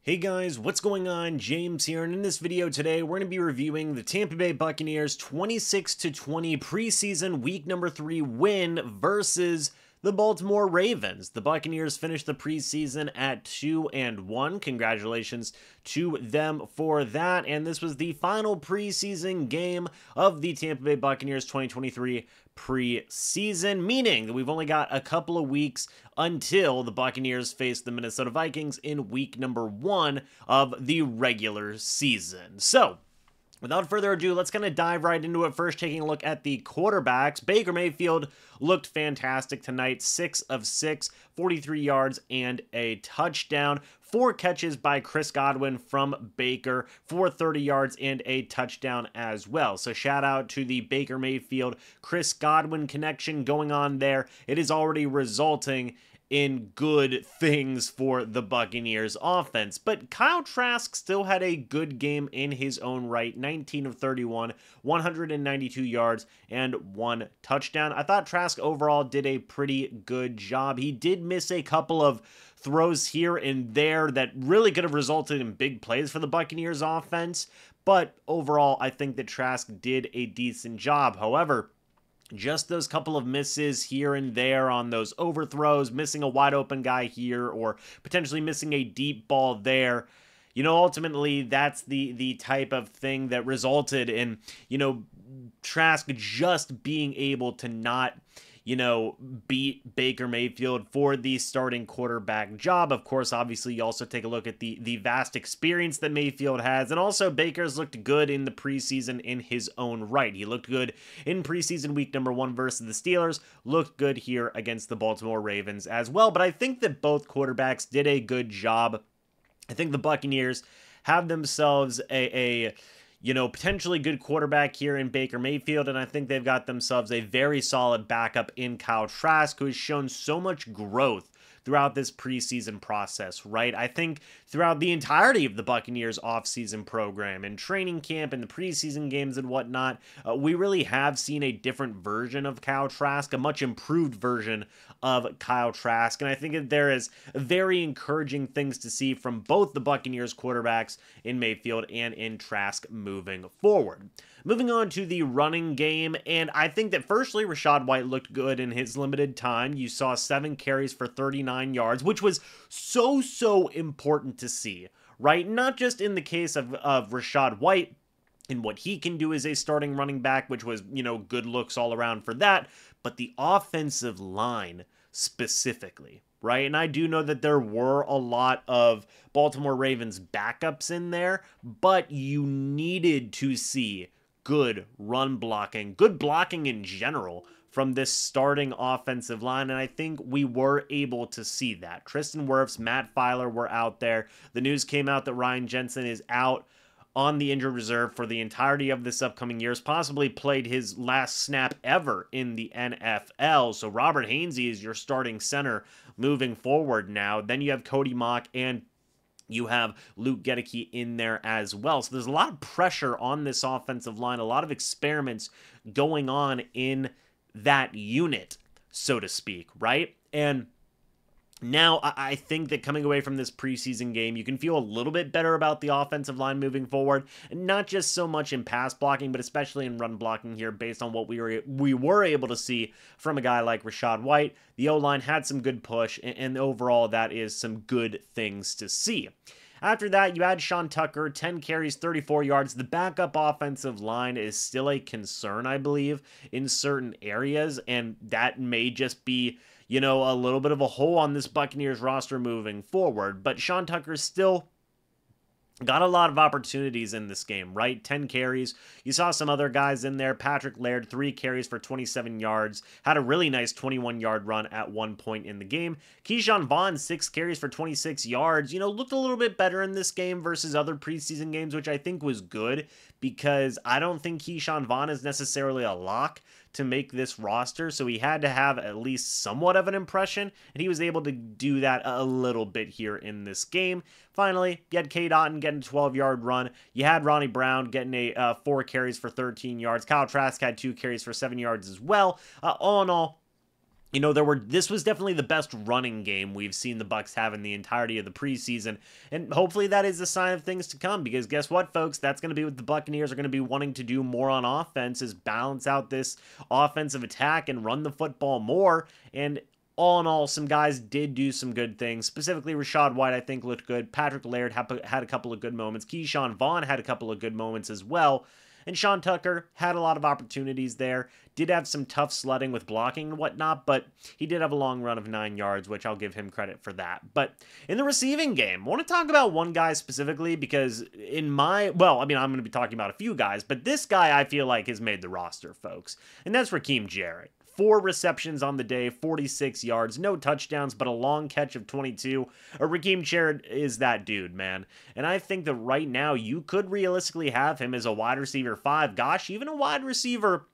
Hey guys, what's going on? James here, and in this video today, we're going to be reviewing the Tampa Bay Buccaneers 26-20 preseason week number 3 win versus the Baltimore Ravens. The Buccaneers finished the preseason at 2-1. Congratulations to them for that. And this was the final preseason game of the Tampa Bay Buccaneers 2023 preseason, meaning that we've only got a couple of weeks until the Buccaneers face the Minnesota Vikings in week number 1 of the regular season. So, without further ado, let's kind of dive right into it. First, taking a look at the quarterbacks. Baker Mayfield looked fantastic tonight. 6 of 6, 43 yards and a touchdown. 4 catches by Chris Godwin from Baker for 30 yards and a touchdown as well. So shout out to the Baker Mayfield, Chris Godwin connection going on there. It is already resulting in good things for the Buccaneers offense. But Kyle Trask still had a good game in his own right. 19 of 31, 192 yards, and 1 touchdown. I thought Trask overall did a pretty good job. He did miss a couple of throws here and there that really could have resulted in big plays for the Buccaneers offense. But overall, I think that Trask did a decent job. However, just those couple of misses here and there on those overthrows, missing a wide open guy here or potentially missing a deep ball there, ultimately that's the type of thing that resulted in, Trask just being able to not, beat Baker Mayfield for the starting quarterback job. Of course, obviously, you also take a look at the vast experience that Mayfield has, and also Baker's looked good in the preseason in his own right. He looked good in preseason week number 1 versus the Steelers, looked good here against the Baltimore Ravens as well, but I think that both quarterbacks did a good job. I think the Buccaneers have themselves a potentially good quarterback here in Baker Mayfield, and I think they've got themselves a very solid backup in Kyle Trask, who has shown so much growth throughout this preseason process, right? I think throughout the entirety of the Buccaneers offseason program and training camp and the preseason games and whatnot, we really have seen a different version of Kyle Trask, a much improved version of Kyle Trask, and I think that there is very encouraging things to see from both the Buccaneers quarterbacks in Mayfield and in Trask moving forward. Moving on to the running game, and I think that firstly, Rachaad White looked good in his limited time. You saw 7 carries for 39 yards, which was so important to see, right? Not just in the case of Rachaad White and what he can do as a starting running back, which was, good looks all around for that, but the offensive line specifically, right? And I do know that there were a lot of Baltimore Ravens backups in there, but you needed to see good run blocking, good blocking in general from this starting offensive line, and I think we were able to see that. Tristan Wirfs, Matt Filer were out there. The news came out that Ryan Jensen is out on the injured reserve for the entirety of this upcoming year, possibly played his last snap ever in the NFL. So Robert Hainsey is your starting center moving forward now. Then you have Cody Mock and you have Luke Gedeke in there as well. So there's a lot of pressure on this offensive line, a lot of experiments going on in that unit, so to speak, right? And now I think that coming away from this preseason game, you can feel a little bit better about the offensive line moving forward, and not just so much in pass blocking, but especially in run blocking here based on what we were able to see from a guy like Rachaad White. The O-line had some good push, and overall that is some good things to see. After that, you had Sean Tucker, 10 carries, 34 yards. The backup offensive line is still a concern, I believe, in certain areas, and that may just be, a little bit of a hole on this Buccaneers roster moving forward. But Sean Tucker still got a lot of opportunities in this game, right? 10 carries. You saw some other guys in there. Patrick Laird, 3 carries for 27 yards. Had a really nice 21-yard run at one point in the game. Keyshawn Vaughn, 6 carries for 26 yards. Looked a little bit better in this game versus other preseason games, which I think was good because I don't think Keyshawn Vaughn is necessarily a lock to make this roster, so he had to have at least somewhat of an impression, and he was able to do that a little bit here in this game. Finally, you had Cade Otton getting a 12-yard run. You had Ronnie Brown getting 4 carries for 13 yards. Kyle Trask had 2 carries for 7 yards as well. All in all, you know, this was definitely the best running game we've seen the Bucs have in the entirety of the preseason, and hopefully that is a sign of things to come, because guess what, folks? That's going to be what the Buccaneers are going to be wanting to do more on offense, is balance out this offensive attack and run the football more. And all in all, some guys did do some good things. Specifically, Rachaad White, I think, looked good. Patrick Laird had a couple of good moments. Keyshawn Vaughn had a couple of good moments as well. And Sean Tucker had a lot of opportunities there. Did have some tough sledding with blocking and whatnot, but he did have a long run of 9 yards, which I'll give him credit for that. But in the receiving game, I want to talk about one guy specifically, because I'm going to be talking about a few guys, but this guy I feel like has made the roster, folks. And that's Raheem Jarrett. 4 receptions on the day, 46 yards, no touchdowns, but a long catch of 22. Raheem Jarrett is that dude, man. And I think that right now you could realistically have him as a wide receiver 5. Gosh, even a wide receiver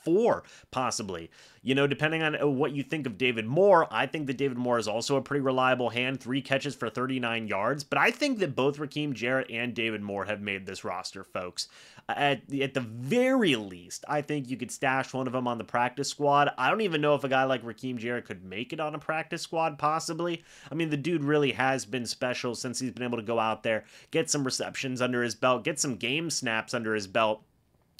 4, possibly. You know, depending on what you think of David Moore, I think that David Moore is also a pretty reliable hand, 3 catches for 39 yards, but I think that both Raheem Jarrett and David Moore have made this roster, folks. At the very least, I think you could stash one of them on the practice squad. I don't even know if a guy like Raheem Jarrett could make it on a practice squad, possibly. I mean, the dude really has been special since he's been able to go out there, get some receptions under his belt, get some game snaps under his belt.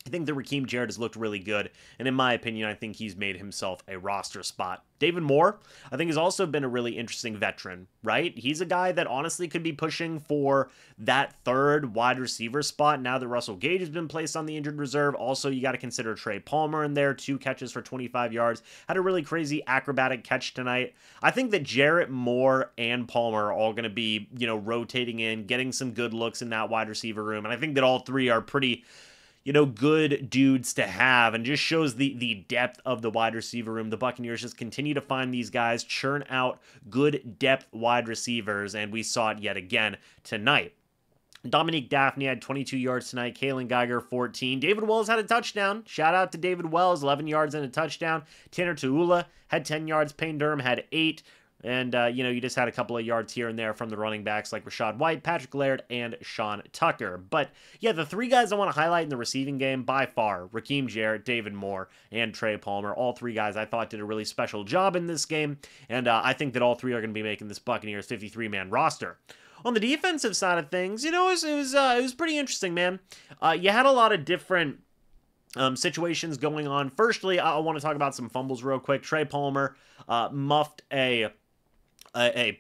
I think that Raheem Jarrett has looked really good, and in my opinion, I think he's made himself a roster spot. David Moore, I think, has also been a really interesting veteran, right? He's a guy that honestly could be pushing for that 3rd wide receiver spot now that Russell Gage has been placed on the injured reserve. Also, you got to consider Trey Palmer in there, 2 catches for 25 yards. Had a really crazy acrobatic catch tonight. I think that Jarrett, Moore, and Palmer are all going to be, you know, rotating in, getting some good looks in that wide receiver room, and I think that all 3 are pretty, you know, good dudes to have, and just shows the depth of the wide receiver room. The Buccaneers just continue to find these guys, churn out good depth wide receivers, and we saw it yet again tonight. Dominique Daphne had 22 yards tonight. Kalen Geiger, 14. David Wells had a touchdown. Shout out to David Wells, 11 yards and a touchdown. Tanner Tuula had 10 yards. Payne Durham had 8. And, you know, you just had a couple of yards here and there from the running backs like Rachaad White, Patrick Laird, and Sean Tucker. But, yeah, the 3 guys I want to highlight in the receiving game, by far, Raheem Jarrett, David Moore, and Trey Palmer. All 3 guys I thought did a really special job in this game, and I think that all 3 are going to be making this Buccaneers 53-man roster. On the defensive side of things, you know, it was pretty interesting, man. You had a lot of different situations going on. Firstly, I want to talk about some fumbles real quick. Trey Palmer muffed a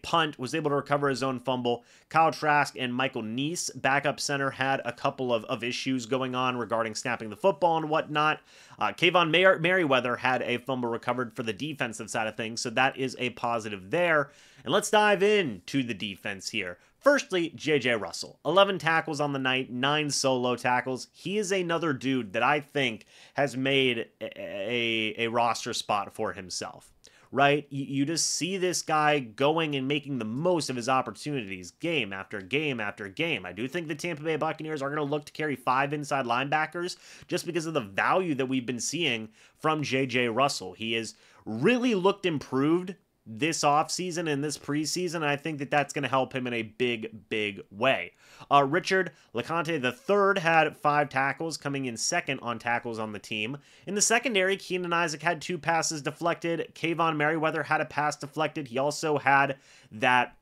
punt, was able to recover his own fumble. Kyle Trask and Michael Neese, backup center, had a couple of issues going on regarding snapping the football and whatnot. Kayvon Merriweather had a fumble recovered for the defensive side of things, so that is a positive there. And let's dive into the defense here. Firstly, J.J. Russell, 11 tackles on the night, 9 solo tackles. He is another dude that I think has made a roster spot for himself. Right? You just see this guy going and making the most of his opportunities game after game after game. I do think the Tampa Bay Buccaneers are going to look to carry 5 inside linebackers just because of the value that we've been seeing from J.J. Russell. He has really looked improved this offseason and this preseason. I think that that's going to help him in a big, big way. Richard LeConte III had 5 tackles, coming in second on tackles on the team. In the secondary, Keenan Isaac had 2 passes deflected. Kayvon Merriweather had a pass deflected. He also had that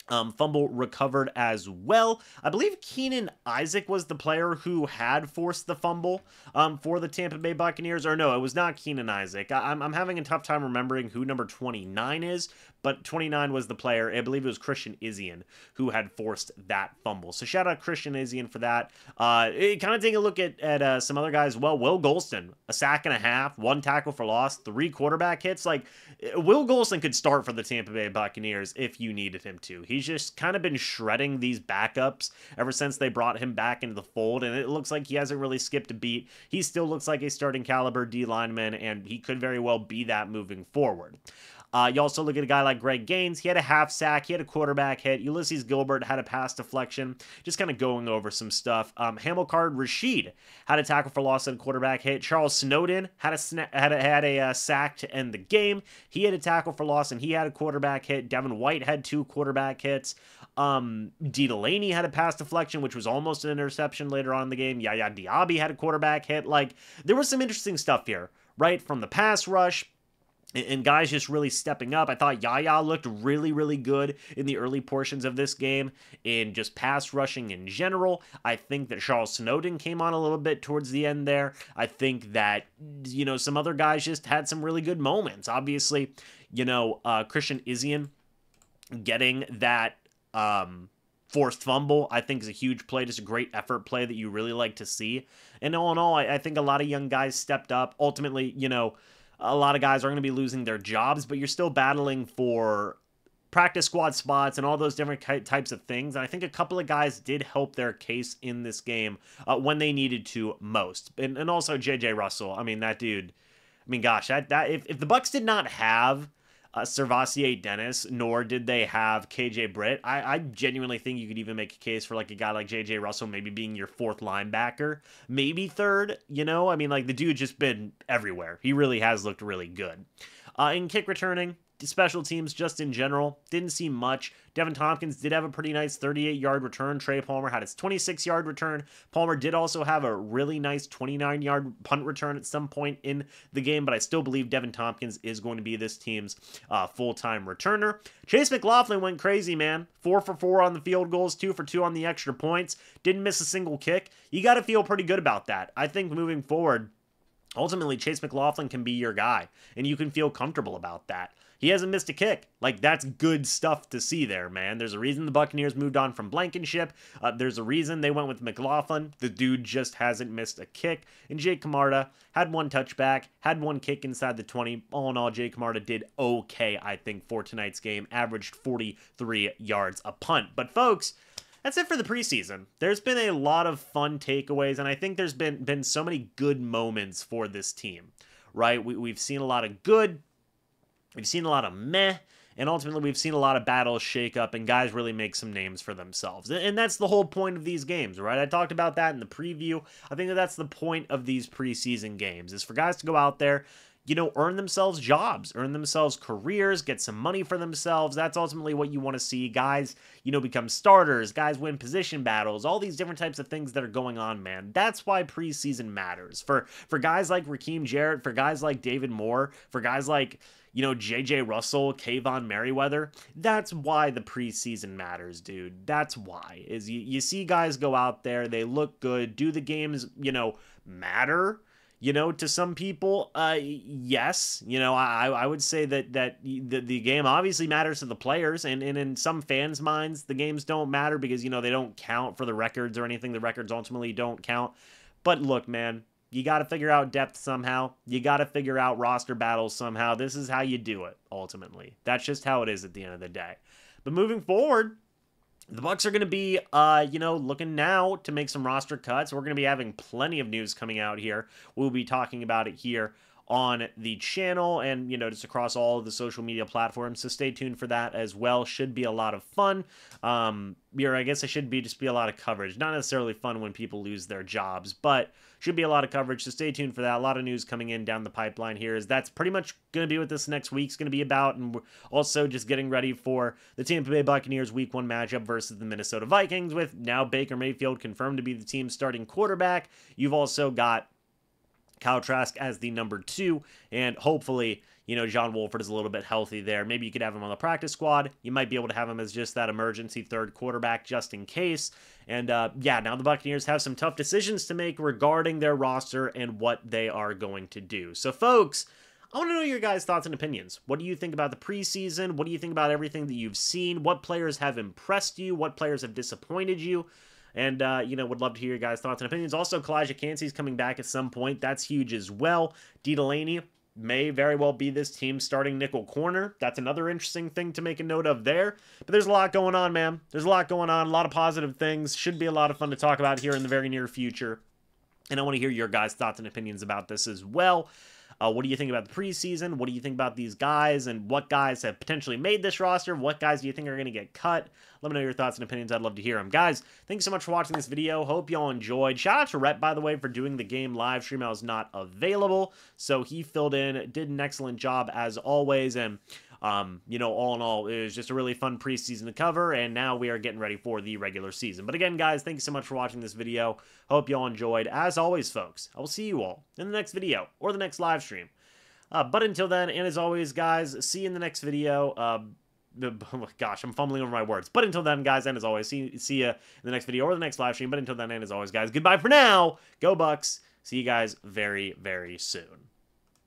fumble recovered as well. I believe Keenan Isaac was the player who had forced the fumble for the Tampa Bay Buccaneers. Or no, it was not Keenan Isaac. I'm having a tough time remembering who number 29 is, but 29 was the player. I believe it was Christian Izien who had forced that fumble. So shout out Christian Izien for that. Kind of taking a look at some other guys. Well, Will Golston, a sack and a half, 1 tackle for loss, 3 quarterback hits. Like, Will Golston could start for the Tampa Bay Buccaneers if you needed him to. He's just kind of been shredding these backups ever since they brought him back into the fold, and it looks like he hasn't really skipped a beat. He still looks like a starting caliber D lineman, and he could very well be that moving forward. You also look at a guy like Greg Gaines. He had a half sack. He had a quarterback hit. Ulysses Gilbert had a pass deflection. Just kind of going over some stuff. Hamilcar Rashed had a tackle for loss and a quarterback hit. Charles Snowden had a sack to end the game. He had a tackle for loss and he had a quarterback hit. Devin White had 2 quarterback hits. D. Delaney had a pass deflection, which was almost an interception later on in the game. Yaya Diaby had a quarterback hit. Like, there was some interesting stuff here, right? From the pass rush, and guys just really stepping up. I thought Yaya looked really, really good in the early portions of this game in just pass rushing in general. I think that Charles Snowden came on a little bit towards the end there. I think that, some other guys just had some really good moments. Obviously, Christian Isian getting that forced fumble, I think, is a huge play, just a great effort play that you really like to see. And all in all, I think a lot of young guys stepped up. Ultimately, a lot of guys are going to be losing their jobs, but you're still battling for practice squad spots and all those different types of things. And I think a couple of guys did help their case in this game when they needed to most. And also J.J. Russell. I mean, that dude, gosh, if the Bucs did not have Servatier Dennis, nor did they have KJ Britt, I genuinely think you could even make a case for like a guy like JJ Russell maybe being your fourth linebacker, maybe third, the dude just been everywhere. He really has looked really good. In kick returning, special teams just in general, didn't see much. Devin Tompkins did have a pretty nice 38-yard return. Trey Palmer had his 26-yard return. Palmer did also have a really nice 29-yard punt return at some point in the game, but I still believe Devin Tompkins is going to be this team's full-time returner. Chase McLaughlin went crazy, man. 4 for 4 on the field goals, 2 for 2 on the extra points. Didn't miss a single kick. You got to feel pretty good about that. I think moving forward, ultimately, Chase McLaughlin can be your guy, and you can feel comfortable about that. He hasn't missed a kick. That's good stuff to see there, man. There's a reason the Buccaneers moved on from Blankenship. There's a reason they went with McLaughlin. The dude just hasn't missed a kick. And Jake Camarda had 1 touchback, had 1 kick inside the 20. All in all, Jake Camarda did okay, I think, for tonight's game. Averaged 43 yards a punt. But, folks, that's it for the preseason. There's been a lot of fun takeaways, and I think there's been so many good moments for this team, right? We've seen a lot of good. We've seen a lot of meh, and ultimately we've seen a lot of battles shake up and guys really make some names for themselves. And that's the whole point of these games, right? I talked about that in the preview. I think that's the point of these preseason games, is for guys to go out there, earn themselves jobs, earn themselves careers, get some money for themselves. That's ultimately what you want to see. Guys, become starters, guys win position battles, all these different types of things that are going on, man. That's why preseason matters. For guys like Raheem Jarrett, for guys like David Moore, for guys like, J.J. Russell, Kayvon Merriweather, that's why the preseason matters, dude. That's why. Is you see guys go out there, they look good. Do the games, matter? To some people, yes. I would say that the game obviously matters to the players, and in some fans' minds, the games don't matter because, they don't count for the records or anything. The records ultimately don't count. But look, man, you got to figure out depth somehow. You got to figure out roster battles somehow. This is how you do it, ultimately. That's just how it is at the end of the day. But moving forward, the Bucs are going to be, looking now to make some roster cuts. We're going to be having plenty of news coming out here. We'll be talking about it here on the channel and, just across all of the social media platforms. So stay tuned for that as well. Should be a lot of fun. I guess it should just be a lot of coverage. Not necessarily fun when people lose their jobs, but should be a lot of coverage. So stay tuned for that. A lot of news coming in down the pipeline here. That's pretty much going to be what this next week's going to be about. And we're also just getting ready for the Tampa Bay Buccaneers Week 1 matchup versus the Minnesota Vikings, with now Baker Mayfield confirmed to be the team's starting quarterback. You've also got Kyle Trask as the number 2, and hopefully, John Wolford is a little bit healthy there. Maybe you could have him on the practice squad. You might be able to have him as just that emergency third quarterback just in case. And now the Buccaneers have some tough decisions to make regarding their roster and what they are going to do. So, folks, I want to know your guys' thoughts and opinions. What do you think about the preseason? What do you think about everything that you've seen? What players have impressed you? What players have disappointed you? And, would love to hear your guys' thoughts and opinions. Also, Kalijah Cansey's coming back at some point. That's huge as well. Dee Delaney may very well be this team's starting nickel corner. That's another interesting thing to make a note of there. But there's a lot going on, man. There's a lot going on, a lot of positive things. Should be a lot of fun to talk about here in the very near future. And I want to hear your guys' thoughts and opinions about this as well. What do you think about the preseason? What do you think about these guys? And what guys have potentially made this roster? What guys do you think are going to get cut? Let me know your thoughts and opinions. I'd love to hear them. Guys, thanks so much for watching this video. Hope y'all enjoyed. Shout out to Rhett, by the way, for doing the game live stream. I was not available, so he filled in, did an excellent job as always. And all in all, it was just a really fun preseason to cover, and now we are getting ready for the regular season. But again, guys, thank you so much for watching this video. Hope y'all enjoyed. As always, folks, I will see you all in the next video or the next live stream. But until then, and as always, guys, see you in the next video. Gosh, I'm fumbling over my words. But until then, guys, and as always, see you in the next video or the next live stream. But until then, and as always, guys, goodbye for now. Go Bucs. See you guys very, very soon.